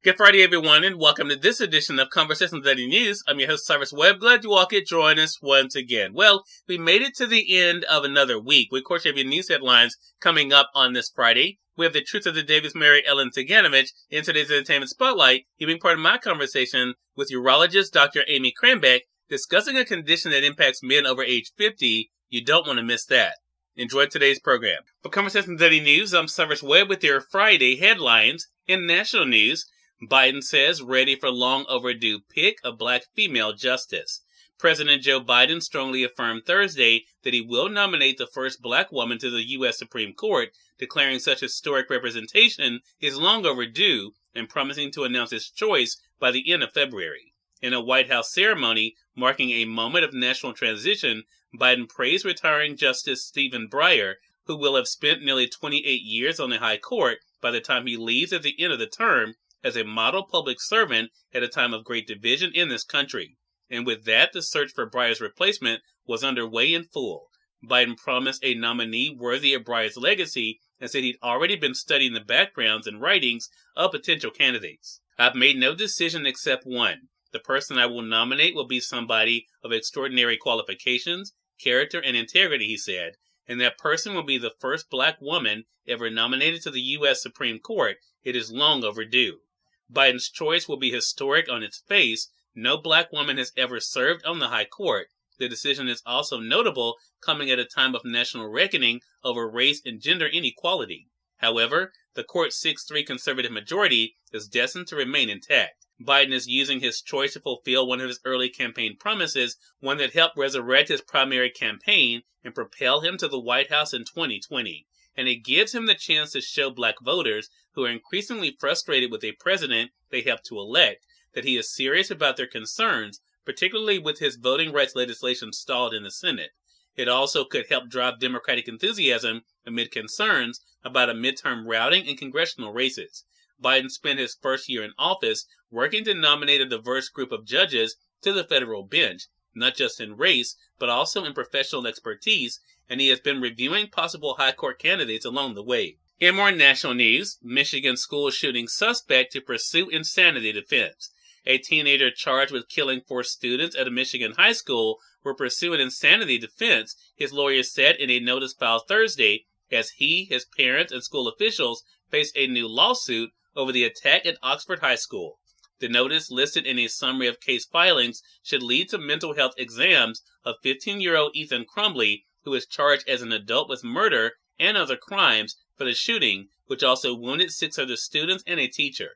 Good Friday, everyone, and welcome to this edition of Conversations Daily News. I'm your host, Cyrus Webb. Glad you all could join us once again. Well, we made it to the end of another week. We, of course, have your news headlines coming up on this Friday. We have the truth of the day with Mary Ellen Ciganovich in today's Entertainment Spotlight. You've been part of my conversation with urologist Dr. Amy Krambeck discussing a condition that impacts men over age 50. You don't want to miss that. Enjoy today's program. For Conversations Daily News, I'm Cyrus Webb with your Friday headlines. In national news, Biden says ready for long overdue pick of black female justice. President Joe Biden strongly affirmed Thursday that he will nominate the first black woman to the U.S. Supreme Court, declaring such historic representation is long overdue and promising to announce his choice by the end of February. In a White House ceremony marking a moment of national transition, Biden praised retiring Justice Stephen Breyer, who will have spent nearly 28 years on the High Court by the time he leaves at the end of the term, as a model public servant at a time of great division in this country. And with that, the search for Breyer's replacement was underway in full. Biden promised a nominee worthy of Breyer's legacy and said he'd already been studying the backgrounds and writings of potential candidates. I've made no decision except one. The person I will nominate will be somebody of extraordinary qualifications, character, and integrity, he said, and that person will be the first black woman ever nominated to the U.S. Supreme Court. It is long overdue. Biden's choice will be historic on its face. No black woman has ever served on the High Court. The decision is also notable, coming at a time of national reckoning over race and gender inequality. However, the court's 6-3 conservative majority is destined to remain intact. Biden is using his choice to fulfill one of his early campaign promises, one that helped resurrect his primary campaign and propel him to the White House in 2020. And it gives him the chance to show black voters who are increasingly frustrated with a president they helped to elect that he is serious about their concerns, particularly with his voting rights legislation stalled in the Senate. It also could help drive Democratic enthusiasm amid concerns about a midterm routing in congressional races. Biden spent his first year in office working to nominate a diverse group of judges to the federal bench, not just in race, but also in professional expertise, and he has been reviewing possible high court candidates along the way. In more national news, Michigan school shooting suspect to pursue insanity defense. A teenager charged with killing 4 students at a Michigan high school will pursue an insanity defense, his lawyers said in a notice filed Thursday, as he, his parents, and school officials face a new lawsuit over the attack at Oxford High School. The notice, listed in a summary of case filings, should lead to mental health exams of 15-year-old Ethan Crumbley, who is charged as an adult with murder and other crimes for the shooting, which also wounded 6 other students and a teacher.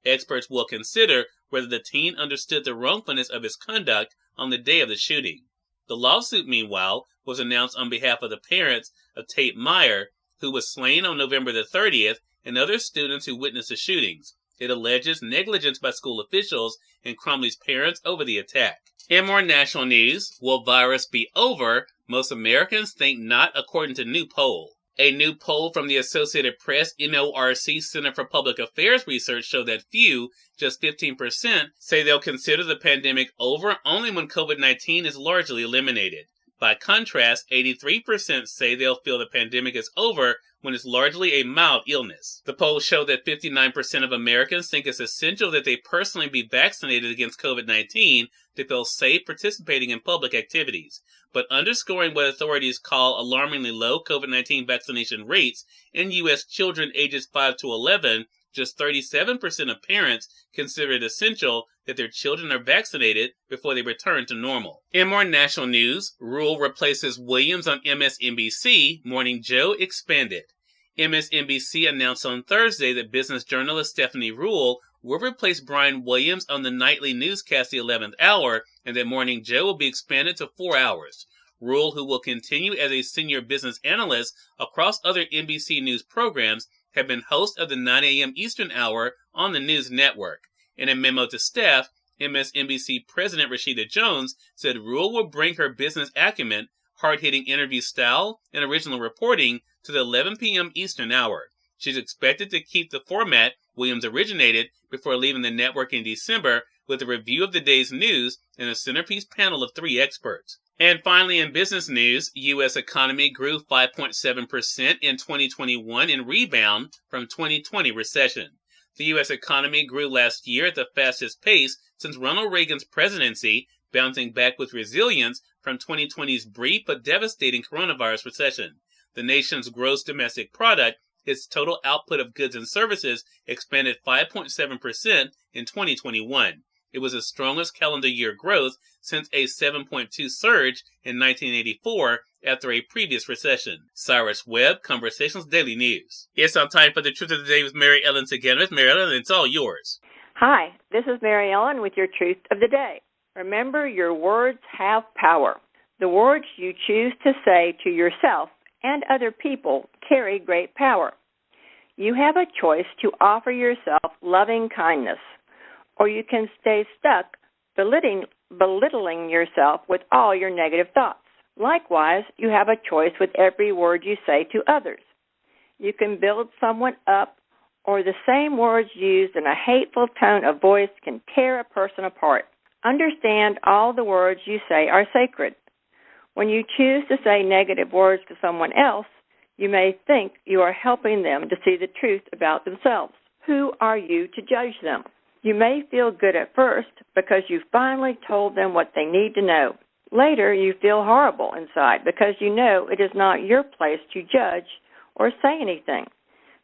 Experts will consider whether the teen understood the wrongfulness of his conduct on the day of the shooting. The lawsuit, meanwhile, was announced on behalf of the parents of Tate Meyer, who was slain on November the 30th, and other students who witnessed the shootings. It alleges negligence by school officials and Crumbley's parents over the attack. In more national news, will virus be over? Most Americans think not, according to new poll. A new poll from the Associated Press NORC Center for Public Affairs Research showed that few, just 15%, say they'll consider the pandemic over only when COVID-19 is largely eliminated. By contrast, 83% say they'll feel the pandemic is over when it's largely a mild illness. The poll showed that 59% of Americans think it's essential that they personally be vaccinated against COVID-19 to feel safe participating in public activities. But underscoring what authorities call alarmingly low COVID-19 vaccination rates in U.S. children ages 5 to 11, just 37% of parents consider it essential that their children are vaccinated before they return to normal. In more national news, Rule replaces Williams on MSNBC, Morning Joe expanded. MSNBC announced on Thursday that business journalist Stephanie Rule will replace Brian Williams on the nightly newscast The 11th Hour, and that Morning Joe will be expanded to 4 hours. Rule, who will continue as a senior business analyst across other NBC News programs, have been host of the 9 a.m. Eastern Hour on the News Network. In a memo to staff, MSNBC President Rashida Jones said Rule will bring her business acumen, hard-hitting interview style, and original reporting to the 11 p.m. Eastern Hour. She's expected to keep the format Williams originated before leaving the network in December with a review of the day's news and a centerpiece panel of 3 experts. And finally, in business news, U.S. economy grew 5.7% in 2021 in rebound from 2020 recession. The U.S. economy grew last year at the fastest pace since Ronald Reagan's presidency, bouncing back with resilience from 2020's brief but devastating coronavirus recession. The nation's gross domestic product, its total output of goods and services, expanded 5.7% in 2021. It was the strongest calendar year growth since a 7.2 surge in 1984 after a previous recession. Cyrus Webb, Conversations Daily News. It's now time for the Truth of the Day with Mary Ellen Ciganovich. Mary Ellen, it's all yours. Hi, this is Mary Ellen with your Truth of the Day. Remember, your words have power. The words you choose to say to yourself and other people carry great power. You have a choice to offer yourself loving kindness, or you can stay stuck belittling yourself with all your negative thoughts. Likewise, you have a choice with every word you say to others. You can build someone up, or the same words used in a hateful tone of voice can tear a person apart. Understand, all the words you say are sacred. When you choose to say negative words to someone else, you may think you are helping them to see the truth about themselves. Who are you to judge them? You may feel good at first because you finally told them what they need to know. Later, you feel horrible inside because you know it is not your place to judge or say anything,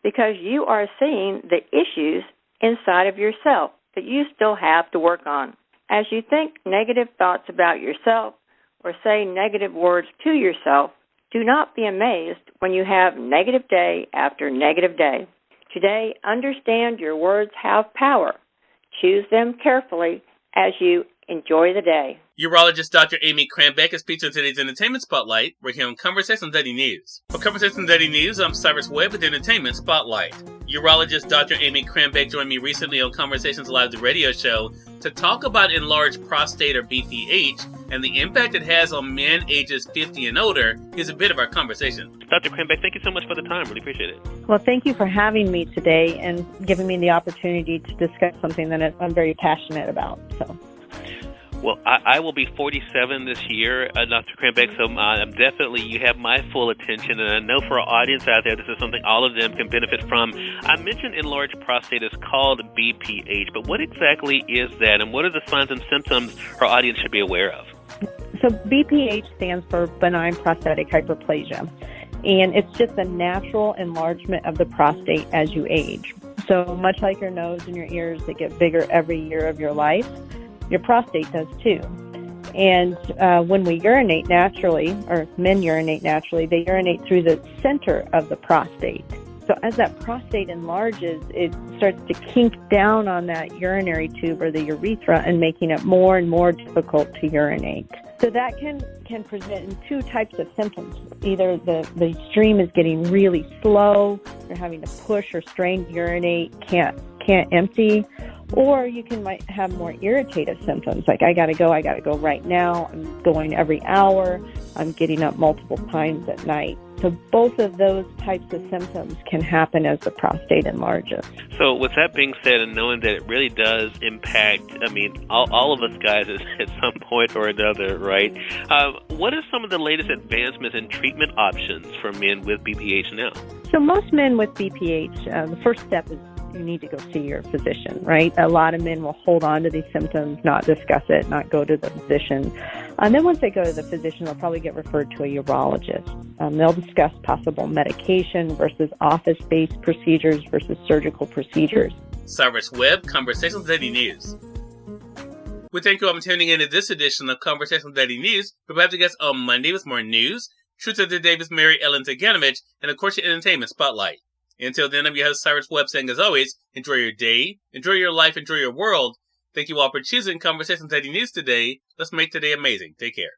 because you are seeing the issues inside of yourself that you still have to work on. As you think negative thoughts about yourself or say negative words to yourself, do not be amazed when you have negative day after negative day. Today, understand your words have power. Choose them carefully as you enjoy the day. Urologist Dr. Amy Krambeck is featured in today's Entertainment Spotlight. We're here on Conversations Daily News. For Conversations Daily News, I'm Cyrus Webb with Entertainment Spotlight. Urologist Dr. Amy Krambeck joined me recently on Conversations Live, the radio show, to talk about enlarged prostate, or BPH, and the impact it has on men ages 50 and older. Here's a bit of our conversation. Dr. Krambeck, thank you so much for the time. Really appreciate it. Well, thank you for having me today and giving me the opportunity to discuss something that I'm very passionate about. Well, I will be 47 this year, Dr. Krambeck, so definitely you have my full attention, and I know for our audience out there, this is something all of them can benefit from. I mentioned enlarged prostate is called BPH, but what exactly is that, and what are the signs and symptoms our audience should be aware of? So BPH stands for benign prostatic hyperplasia, and it's just a natural enlargement of the prostate as you age. So much like your nose and your ears that get bigger every year of your life, your prostate does too. And when we urinate naturally, or men urinate naturally, they urinate through the center of the prostate. So as that prostate enlarges, it starts to kink down on that urinary tube or the urethra and making it more and more difficult to urinate. So that can present in two types of symptoms. Either the stream is getting really slow, you're having to push or strain to urinate, can't empty, or you might have more irritative symptoms, like I gotta go right now, I'm going every hour, I'm getting up multiple times at night. So both of those types of symptoms can happen as the prostate enlarges. So with that being said, and knowing that it really does impact, all of us guys at some point or another, right? What are some of the latest advancements in treatment options for men with BPH now? So most men with BPH, the first step is you need to go see your physician, right? A lot of men will hold on to these symptoms, not discuss it, not go to the physician. And then once they go to the physician, they'll probably get referred to a urologist. They'll discuss possible medication versus office-based procedures versus surgical procedures. Cyrus Webb, Conversations Daily News. We thank you all for tuning in to this edition of Conversations Daily News. We'll be back to guests on Monday with more news, Truth of the Day with Mary Ellen Ciganovich, and of course your Entertainment Spotlight. Until then, I'm your host, Cyrus Webb, saying as always, enjoy your day, enjoy your life, enjoy your world. Thank you all for choosing Conversations Daily News today. Let's make today amazing. Take care.